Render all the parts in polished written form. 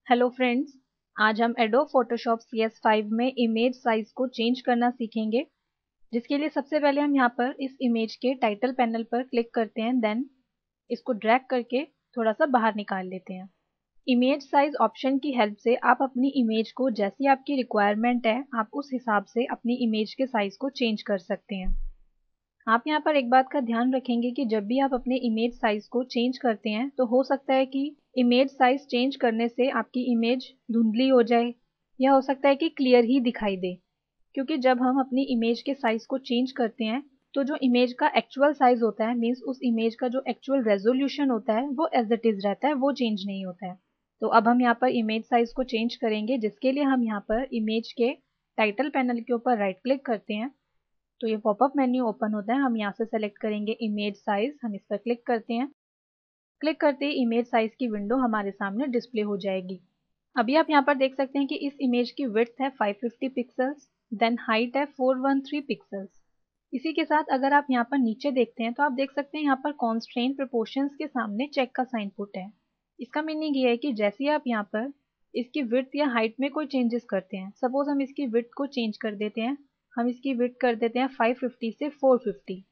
Hello friends, आज हम adobe Photoshop CS5 में इमेज साइज को चेंज करना सीखेंगे। जिसके लिए सबसे पहले हम यहाँ पर इस इमेज के टाइटल पैनल पर क्लिक करते हैं, देन इसको ड्रैग करके थोड़ा सा बाहर निकाल लेते हैं। इमेज साइज ऑप्शन की हेल्प से आप अपनी इमेज को जैसी आपकी रिक्वायरमेंट है, आप उस हिसाब से अपनी इमेज के साइज को चेंज कर सकते हैं। आप यहाँ पर एक बात का ध्यान रखेंगे कि जब भी आप अपने इमेज साइज को चेंज करते हैं तो हो सकता है कि इमेज साइज चेंज करने से आपकी इमेज धुंधली हो जाए या हो सकता है कि क्लियर ही दिखाई दे। क्योंकि जब हम अपनी इमेज के साइज को चेंज करते हैं तो जो इमेज का एक्चुअल साइज होता है, मीन्स उस इमेज का जो एक्चुअल रेजोल्यूशन होता है वो एज इट इज रहता है, वो चेंज नहीं होता है। तो अब हम यहाँ पर इमेज साइज को चेंज करेंगे, जिसके लिए हम यहाँ पर इमेज के टाइटल पैनल के ऊपर राइट क्लिक करते हैं। तो ये पॉपअप मेन्यू ओपन होता है, हम यहाँ से सेलेक्ट करेंगे इमेज साइज, हम इस पर क्लिक करते हैं। क्लिक करते ही इमेज साइज की विंडो हमारे सामने डिस्प्ले हो जाएगी। अभी आप यहाँ पर देख सकते हैं कि इस इमेज की विड्थ है 550 पिक्सल्स, देन हाइट है 413 पिक्सल्स। इसी के साथ अगर आप यहाँ पर नीचे देखते हैं तो आप देख सकते हैं यहाँ पर कॉन्स्ट्रेंट प्रोपोर्शंस के सामने चेक का साइन पुट है। इसका मीनिंग ये है कि जैसे ही आप यहाँ पर इसकी विड्थ या हाइट में कोई चेंजेस करते हैं, सपोज हम इसकी विड्थ को चेंज कर देते हैं, हम इसकी विड्थ कर देते हैं 550 से 450।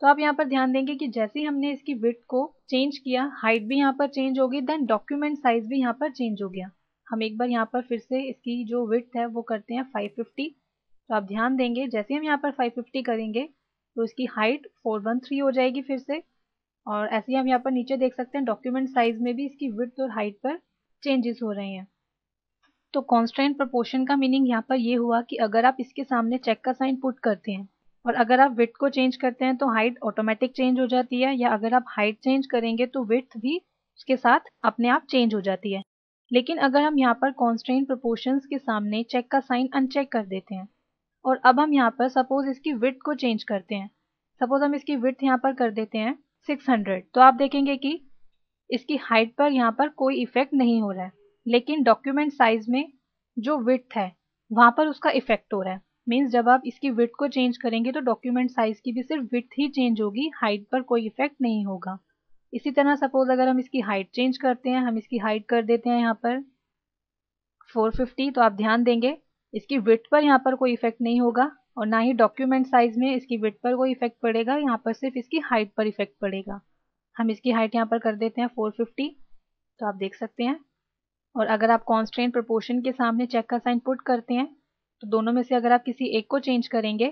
तो आप यहाँ पर ध्यान देंगे कि जैसे ही हमने इसकी विड्थ को चेंज किया, हाइट भी यहाँ पर चेंज होगी, देन डॉक्यूमेंट साइज भी यहाँ पर चेंज हो गया। हम एक बार यहाँ पर फिर से इसकी जो विड्थ है वो करते हैं 550। तो आप ध्यान देंगे जैसे हम यहाँ पर 550 करेंगे तो इसकी हाइट 413 हो जाएगी फिर से। और ऐसे ही हम यहाँ पर नीचे देख सकते हैं डॉक्यूमेंट साइज में भी इसकी विड्थ और हाइट पर चेंजेस हो रहे हैं। तो कांस्टेंट प्रोपोर्शन का मीनिंग यहाँ पर ये हुआ कि अगर आप इसके सामने चेक का साइन पुट करते हैं और अगर आप विड्थ को चेंज करते हैं तो हाइट ऑटोमेटिक चेंज हो जाती है, या अगर आप हाइट चेंज करेंगे तो विड्थ भी उसके साथ अपने आप चेंज हो जाती है। लेकिन अगर हम यहाँ पर कांस्टेंट प्रोपोर्शंस के सामने चेक का साइन अनचेक कर देते हैं और अब हम यहाँ पर सपोज इसकी विड्थ को चेंज करते हैं, सपोज हम इसकी विड्थ यहाँ पर कर देते हैं 600, तो आप देखेंगे कि इसकी हाइट पर यहाँ पर कोई इफेक्ट नहीं हो रहा है, लेकिन डॉक्यूमेंट साइज में जो विड्थ है वहां पर उसका इफेक्ट हो रहा है। मीन्स जब आप इसकी विड्थ को चेंज करेंगे तो डॉक्यूमेंट साइज की भी सिर्फ विड्थ ही चेंज होगी, हाइट पर कोई इफेक्ट नहीं होगा। इसी तरह सपोज अगर हम इसकी हाइट चेंज करते हैं, हम इसकी हाइट कर देते हैं यहाँ पर 450, तो आप ध्यान देंगे इसकी विड्थ पर यहाँ पर कोई इफेक्ट नहीं होगा और ना ही डॉक्यूमेंट साइज में इसकी विड्थ पर कोई इफेक्ट पड़ेगा, यहाँ पर सिर्फ इसकी हाइट पर इफेक्ट पड़ेगा। हम इसकी हाइट यहाँ पर कर देते हैं 450, तो आप देख सकते हैं। और अगर आप कांस्टेंट प्रोपोर्शन के सामने चेक का साइन पुट करते हैं तो दोनों में से अगर आप किसी एक को चेंज करेंगे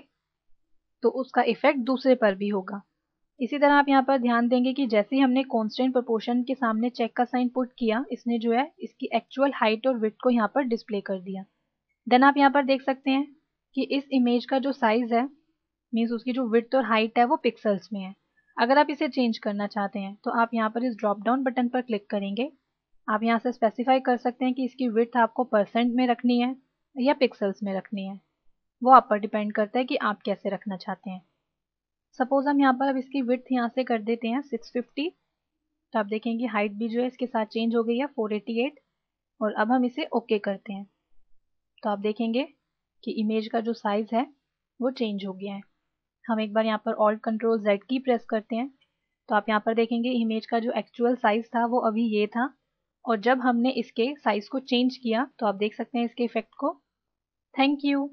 तो उसका इफेक्ट दूसरे पर भी होगा। इसी तरह आप यहाँ पर ध्यान देंगे कि जैसे ही हमने कांस्टेंट प्रोपोर्शन के सामने चेक का साइन पुट किया, इसने जो है इसकी एक्चुअल हाइट और विड्थ को यहाँ पर डिस्प्ले कर दिया। देन आप यहाँ पर देख सकते हैं कि इस इमेज का जो साइज है, मीन्स उसकी जो विड्थ और हाइट है वो पिक्सल्स में है। अगर आप इसे चेंज करना चाहते हैं तो आप यहाँ पर इस ड्रॉप डाउन बटन पर क्लिक करेंगे। आप यहाँ से स्पेसिफाई कर सकते हैं कि इसकी विड्थ आपको परसेंट में रखनी है या पिक्सल्स में रखनी है, वो आप पर डिपेंड करता है कि आप कैसे रखना चाहते हैं। सपोज हम यहाँ पर अब इसकी विड्थ यहाँ से कर देते हैं 650, तो आप देखेंगे हाइट भी जो है इसके साथ चेंज हो गई है 488। और अब हम इसे ओके करते हैं तो आप देखेंगे कि इमेज का जो साइज है वो चेंज हो गया है। हम एक बार यहाँ पर ऑल्ट कंट्रोल जेड की प्रेस करते हैं तो आप यहाँ पर देखेंगे इमेज का जो एक्चुअल साइज था वो अभी ये था, और जब हमने इसके साइज को चेंज किया तो आप देख सकते हैं इसके इफेक्ट को। Thank you.